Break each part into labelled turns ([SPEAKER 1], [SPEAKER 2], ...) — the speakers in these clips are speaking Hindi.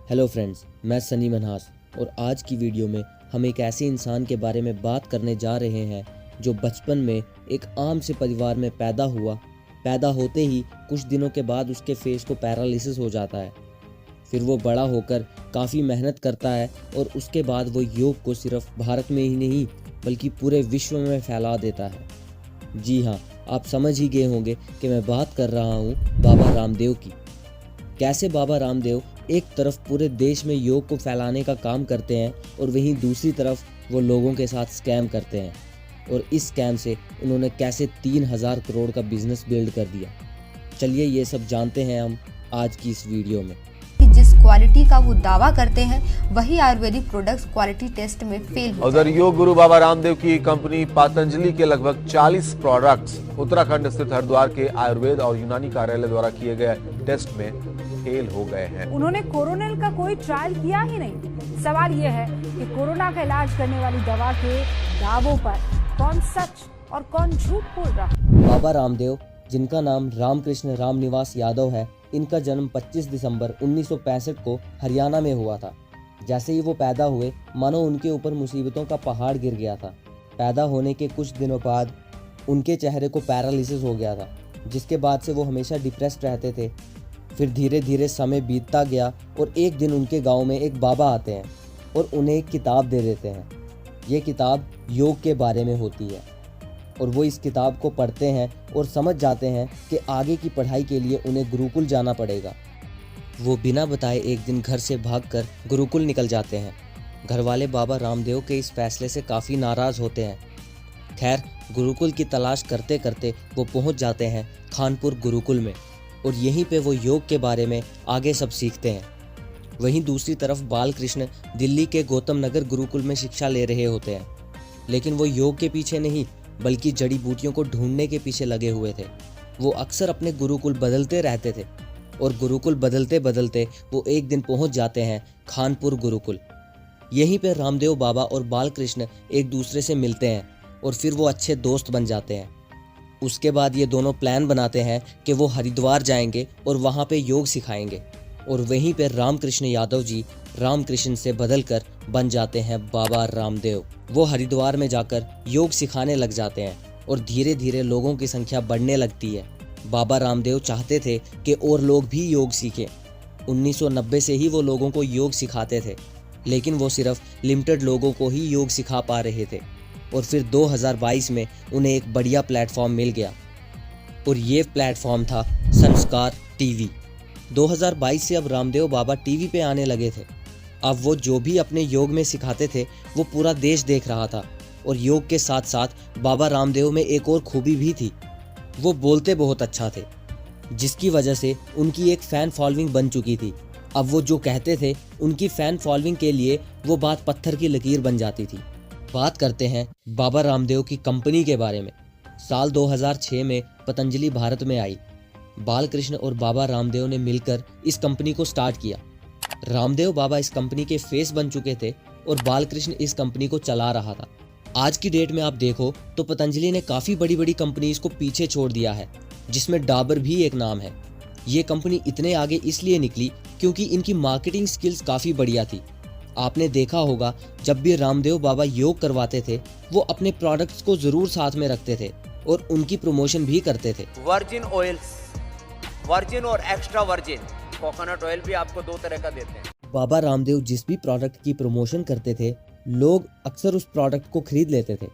[SPEAKER 1] हेलो फ्रेंड्स, मैं सनी मनहास और आज की वीडियो में हम एक ऐसे इंसान के बारे में बात करने जा रहे हैं जो बचपन में एक आम से परिवार में पैदा हुआ। पैदा होते ही कुछ दिनों के बाद उसके फेस को पैरालिसिस हो जाता है। फिर वो बड़ा होकर काफ़ी मेहनत करता है और उसके बाद वो योग को सिर्फ भारत में ही नहीं बल्कि पूरे विश्व में फैला देता है। जी हाँ, आप समझ ही गए होंगे कि मैं बात कर रहा हूँ बाबा रामदेव की। कैसे बाबा रामदेव एक तरफ पूरे देश में योग को फैलाने का काम करते हैं और वहीं दूसरी तरफ वो लोगों के साथ स्कैम करते हैं, और इस स्कैम से उन्होंने कैसे 3000 करोड़ का बिजनेस बिल्ड कर दिया। चलिए ये सब जानते हैं हम आज की इस वीडियो में।
[SPEAKER 2] जिस क्वालिटी का वो दावा करते हैं वही आयुर्वेदिक प्रोडक्ट्स क्वालिटी टेस्ट में फेल हो
[SPEAKER 3] उधर योग गुरु बाबा रामदेव की कंपनी पतंजलि के लगभग 40 प्रोडक्ट्स उत्तराखंड स्थित हरिद्वार के आयुर्वेद और यूनानी कार्यालय द्वारा किए गए टेस्ट में फेल हो गए हैं।
[SPEAKER 4] उन्होंने कोरोनिल का कोई ट्रायल किया ही नहीं। सवाल यह है कि कोरोना का इलाज करने वाली दवा के दावों पर कौन सच और कौन झूठ बोल रहा है।
[SPEAKER 1] बाबा रामदेव, जिनका नाम रामकृष्ण रामनिवास यादव है, इनका जन्म 25 दिसंबर 1965 को हरियाणा में हुआ था। जैसे ही वो पैदा हुए मानो उनके ऊपर मुसीबतों का पहाड़ गिर गया था। पैदा होने के कुछ दिनों बाद उनके चेहरे को पैरालिसिस हो गया था, जिसके बाद से वो हमेशा डिप्रेस्ड रहते थे। फिर धीरे धीरे समय बीतता गया और एक दिन उनके गांव में एक बाबा आते हैं और उन्हें एक किताब दे देते हैं। ये किताब योग के बारे में होती है और वो इस किताब को पढ़ते हैं और समझ जाते हैं कि आगे की पढ़ाई के लिए उन्हें गुरुकुल जाना पड़ेगा। वो बिना बताए एक दिन घर से भागकर गुरुकुल निकल जाते हैं। घर वाले बाबा रामदेव के इस फैसले से काफ़ी नाराज़ होते हैं। खैर, गुरुकुल की तलाश करते करते वो पहुंच जाते हैं खानपुर गुरुकुल में और यहीं पे वो योग के बारे में आगे सब सीखते हैं। वहीं दूसरी तरफ बालकृष्ण दिल्ली के गौतम नगर गुरुकुल में शिक्षा ले रहे होते हैं, लेकिन वो योग के पीछे नहीं बल्कि जड़ी बूटियों को ढूंढने के पीछे लगे हुए थे। वो अक्सर अपने गुरुकुल बदलते रहते थे और गुरुकुल बदलते बदलते वो एक दिन पहुंच जाते हैं खानपुर गुरुकुल। यहीं पे रामदेव बाबा और बालकृष्ण एक दूसरे से मिलते हैं और फिर वो अच्छे दोस्त बन जाते हैं। उसके बाद ये दोनों प्लान बनाते हैं कि वो हरिद्वार जाएंगे और वहाँ पे योग सिखाएंगे, और वहीं पे रामकृष्ण यादव जी रामकृष्ण से बदलकर बन जाते हैं बाबा रामदेव। वो हरिद्वार में जाकर योग सिखाने लग जाते हैं और धीरे धीरे लोगों की संख्या बढ़ने लगती है। बाबा रामदेव चाहते थे कि और लोग भी योग सीखें। 1990 से ही वो लोगों को योग सिखाते थे, लेकिन वो सिर्फ लिमिटेड लोगों को ही योग सिखा पा रहे थे। और फिर 2022 में उन्हें एक बढ़िया प्लेटफॉर्म मिल गया और ये प्लेटफॉर्म था संस्कार टीवी। 2022 से अब रामदेव बाबा टीवी पे आने लगे थे। अब वो जो भी अपने योग में सिखाते थे वो पूरा देश देख रहा था। और योग के साथ साथ बाबा रामदेव में एक और खूबी भी थी, वो बोलते बहुत अच्छा थे, जिसकी वजह से उनकी एक फ़ैन फॉलोइंग बन चुकी थी। अब वो जो कहते थे उनकी फ़ैन फॉलोइंग के लिए वो बात पत्थर की लकीर बन जाती थी। बात करते हैं बाबा रामदेव की कंपनी के बारे में। साल 2006 में पतंजलि भारत में आई। बालकृष्ण और बाबा रामदेव ने मिलकर इस कंपनी को स्टार्ट किया। रामदेव बाबा इस कंपनी के फेस बन चुके थे और बालकृष्ण इस कंपनी को चला रहा था। आज की डेट में आप देखो तो पतंजलि ने काफ़ी बड़ी बड़ी कंपनीज को पीछे छोड़ दिया है, जिसमें डाबर भी एक नाम है। ये कंपनी इतने आगे इसलिए निकली क्योंकि इनकी मार्केटिंग स्किल्स काफ़ी बढ़िया थी। आपने देखा होगा जब भी रामदेव बाबा योग करवाते थे वो अपने प्रोडक्ट्स को ज़रूर साथ में रखते थे और उनकी प्रमोशन भी करते थे।
[SPEAKER 5] वर्जिन ऑयल्स, वर्जिन और एक्स्ट्रा वर्जिन कोकोनट ऑयल भी आपको 2 तरह का देते हैं।
[SPEAKER 1] बाबा रामदेव जिस भी प्रोडक्ट की प्रमोशन करते थे लोग अक्सर उस प्रोडक्ट को खरीद लेते थे,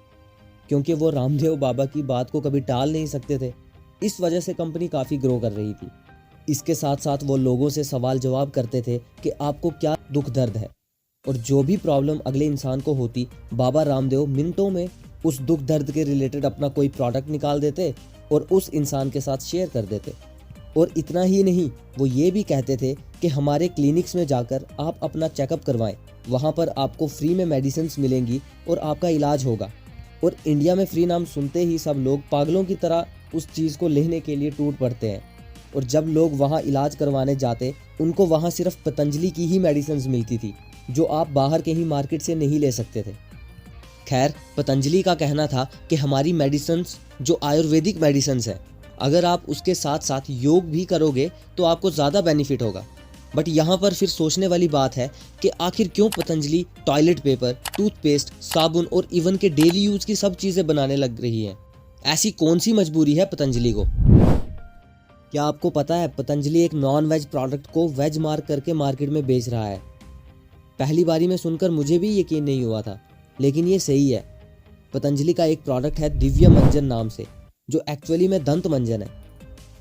[SPEAKER 1] क्योंकि वो रामदेव बाबा की बात को कभी टाल नहीं सकते थे। इस वजह से कंपनी काफ़ी ग्रो कर रही थी। इसके साथ साथ वो लोगों से सवाल जवाब करते थे कि आपको क्या दुख दर्द है, और जो भी प्रॉब्लम अगले इंसान को होती बाबा रामदेव मिनटों में उस दुख दर्द के रिलेटेड अपना कोई प्रोडक्ट निकाल देते और उस इंसान के साथ शेयर कर देते। और इतना ही नहीं, वो ये भी कहते थे कि हमारे क्लिनिक्स में जाकर आप अपना चेकअप करवाएं, वहाँ पर आपको फ्री में मेडिसिन मिलेंगी और आपका इलाज होगा। और इंडिया में फ्री नाम सुनते ही सब लोग पागलों की तरह उस चीज़ को लेने के लिए टूट पड़ते हैं। और जब लोग वहाँ इलाज करवाने जाते उनको वहाँ सिर्फ पतंजलि की ही मेडिसिन मिलती थी, जो आप बाहर के ही मार्केट से नहीं ले सकते थे। खैर, पतंजलि का कहना था कि हमारी मेडिसिन्स जो आयुर्वेदिक मेडिसिन्स हैं, अगर आप उसके साथ साथ योग भी करोगे तो आपको ज़्यादा बेनिफिट होगा। बट यहाँ पर फिर सोचने वाली बात है कि आखिर क्यों पतंजलि टॉयलेट पेपर, टूथपेस्ट, साबुन और इवन के डेली यूज की सब चीज़ें बनाने लग रही हैं। ऐसी कौन सी मजबूरी है पतंजलि को? क्या आपको पता है पतंजलि एक नॉन वेज प्रोडक्ट को वेज मार्क करके मार्केट में बेच रहा है? पहली बारी में सुनकर मुझे भी यकीन नहीं हुआ था, लेकिन ये सही है। पतंजलि का एक प्रोडक्ट है दिव्य मंजन नाम से, जो एक्चुअली में दंत मंजन है।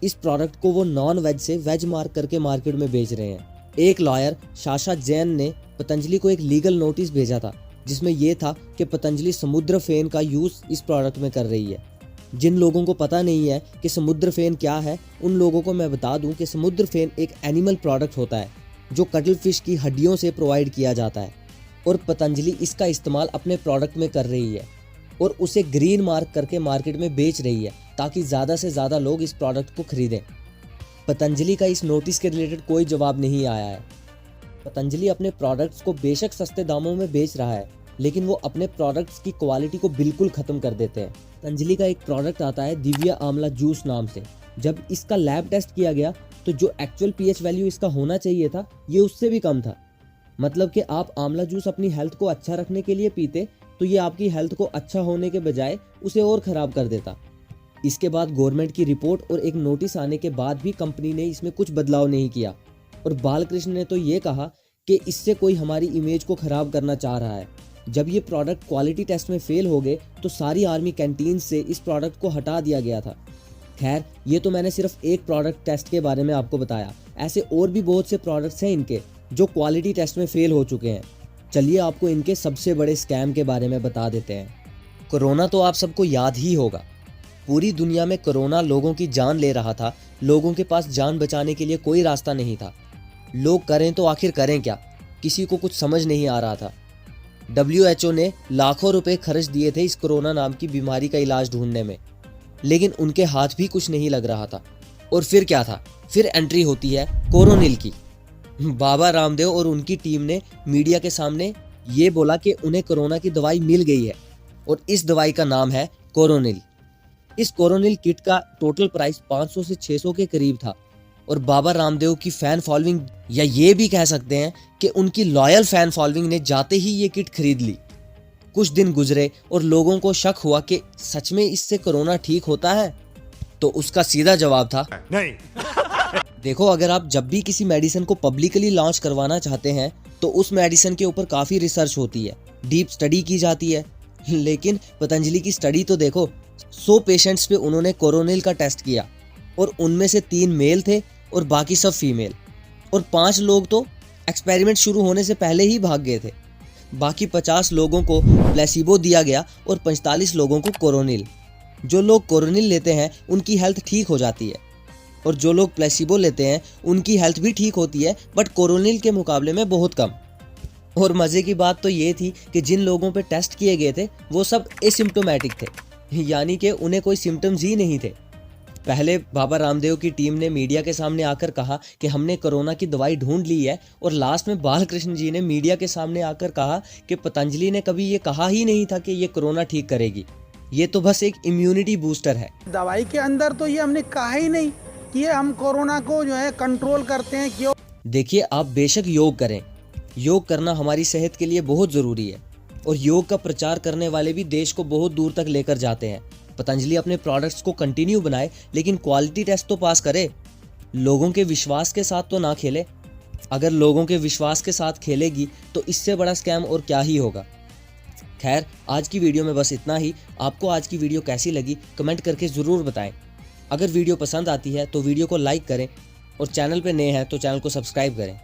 [SPEAKER 1] इस प्रोडक्ट को वो नॉन वेज से वेज मार्क करके मार्केट में बेच रहे हैं। एक लॉयर शाशा जैन ने पतंजलि को एक लीगल नोटिस भेजा था, जिसमें यह था कि पतंजलि समुद्र फेन का यूज़ इस प्रोडक्ट में कर रही है। जिन लोगों को पता नहीं है कि समुद्र फेन क्या है, उन लोगों को मैं बता दूं कि समुद्र फेन एक एनिमल प्रोडक्ट होता है जो कटल फिश की हड्डियों से प्रोवाइड किया जाता है, और पतंजलि इसका इस्तेमाल अपने प्रोडक्ट में कर रही है और उसे ग्रीन मार्क करके मार्केट में बेच रही है ताकि ज़्यादा से ज़्यादा लोग इस प्रोडक्ट को खरीदें। पतंजलि का इस नोटिस के रिलेटेड कोई जवाब नहीं आया है। पतंजलि अपने प्रोडक्ट्स को बेशक सस्ते दामों में बेच रहा है, लेकिन वो अपने प्रोडक्ट्स की क्वालिटी को बिल्कुल ख़त्म कर देते हैं। पतंजलि का एक प्रोडक्ट आता है दिव्य आंवला जूस नाम से। जब इसका लैब टेस्ट किया गया तो जो एक्चुअल पीएच वैल्यू इसका होना चाहिए था, ये उससे भी कम था। मतलब कि आप आंवला जूस अपनी हेल्थ को अच्छा रखने के लिए पीते तो ये आपकी हेल्थ को अच्छा होने के बजाय उसे और ख़राब कर देता। इसके बाद गवर्नमेंट की रिपोर्ट और एक नोटिस आने के बाद भी कंपनी ने इसमें कुछ बदलाव नहीं किया, और बालकृष्ण ने तो ये कहा कि इससे कोई हमारी इमेज को ख़राब करना चाह रहा है। जब ये प्रोडक्ट क्वालिटी टेस्ट में फेल हो गए तो सारी आर्मी कैंटीन से इस प्रोडक्ट को हटा दिया गया था। खैर, ये तो मैंने सिर्फ एक प्रोडक्ट टेस्ट के बारे में आपको बताया। ऐसे और भी बहुत से प्रोडक्ट्स हैं इनके जो क्वालिटी टेस्ट में फेल हो चुके हैं। चलिए आपको इनके सबसे बड़े स्कैम के बारे में बता देते हैं। कोरोना तो आप सबको याद ही होगा। पूरी दुनिया में कोरोना लोगों की जान ले रहा था। लोगों के पास जान बचाने के लिए कोई रास्ता नहीं था। लोग करें तो आखिर करें क्या, किसी को कुछ समझ नहीं आ रहा था। WHO ने लाखों रुपए खर्च दिए थे इस कोरोना नाम की बीमारी का इलाज ढूंढने में, लेकिन उनके हाथ भी कुछ नहीं लग रहा था। और फिर क्या था? फिर एंट्री होती है कोरोनिल की। बाबा रामदेव और उनकी टीम ने मीडिया के सामने ये बोला कि उन्हें कोरोना की दवाई मिल गई है, और इस दवाई का नाम है कोरोनिल। इस कोरोनिल किट का टोटल प्राइस 500 से 600 के करीब था, और बाबा रामदेव की फैन फॉलोइंग, या ये भी कह सकते हैं कि उनकी लॉयल फैन फॉलोइंग ने जाते ही ये किट खरीद ली। कुछ दिन गुजरे और लोगों को शक हुआ कि सच में इससे कोरोना ठीक होता है, तो उसका सीधा जवाब था नहीं। देखो, अगर आप जब भी किसी मेडिसिन को पब्लिकली लॉन्च करवाना चाहते हैं तो उस मेडिसिन के ऊपर काफ़ी रिसर्च होती है, डीप स्टडी की जाती है। लेकिन पतंजलि की स्टडी तो देखो, 100 पेशेंट्स पे उन्होंने कोरोनिल का टेस्ट किया, और उनमें से 3 मेल थे और बाकी सब फीमेल, और 5 लोग तो एक्सपेरिमेंट शुरू होने से पहले ही भाग गए थे। बाकी 50 लोगों को प्लेसिबो दिया गया और 45 लोगों को कोरोनिल। जो लोग कोरोनिल लेते हैं उनकी हेल्थ ठीक हो जाती है, और जो लोग प्लेसिबो लेते हैं उनकी हेल्थ भी ठीक होती है, बट कोरोनिल के मुकाबले में बहुत कम। और मज़े की बात तो ये थी कि जिन लोगों पे टेस्ट किए गए थे वो सब एसिम्प्टोमेटिक थे, यानी कि उन्हें कोई सिम्टम्स ही नहीं थे। पहले बाबा रामदेव की टीम ने मीडिया के सामने आकर कहा कि हमने कोरोना की दवाई ढूंढ ली है, और लास्ट में बालकृष्ण जी ने मीडिया के सामने आकर कहा कि पतंजलि ने कभी ये कहा ही नहीं था कि ये कोरोना ठीक करेगी, ये तो बस एक इम्यूनिटी बूस्टर है।
[SPEAKER 6] दवाई के अंदर तो ये हमने कहा ही नहीं कि ये हम कोरोना को जो है कंट्रोल करते हैं। क्यों?
[SPEAKER 1] देखिए, आप बेशक योग करें, योग करना हमारी सेहत के लिए बहुत ज़रूरी है, और योग का प्रचार करने वाले भी देश को बहुत दूर तक लेकर जाते हैं। पतंजलि अपने प्रोडक्ट्स को कंटिन्यू बनाए, लेकिन क्वालिटी टेस्ट तो पास करे। लोगों के विश्वास के साथ तो ना खेले। अगर लोगों के विश्वास के साथ खेलेगी तो इससे बड़ा स्कैम और क्या ही होगा। खैर, आज की वीडियो में बस इतना ही। आपको आज की वीडियो कैसी लगी कमेंट करके ज़रूर बताएं। अगर वीडियो पसंद आती है तो वीडियो को लाइक करें, और चैनल पे नए हैं तो चैनल को सब्सक्राइब करें।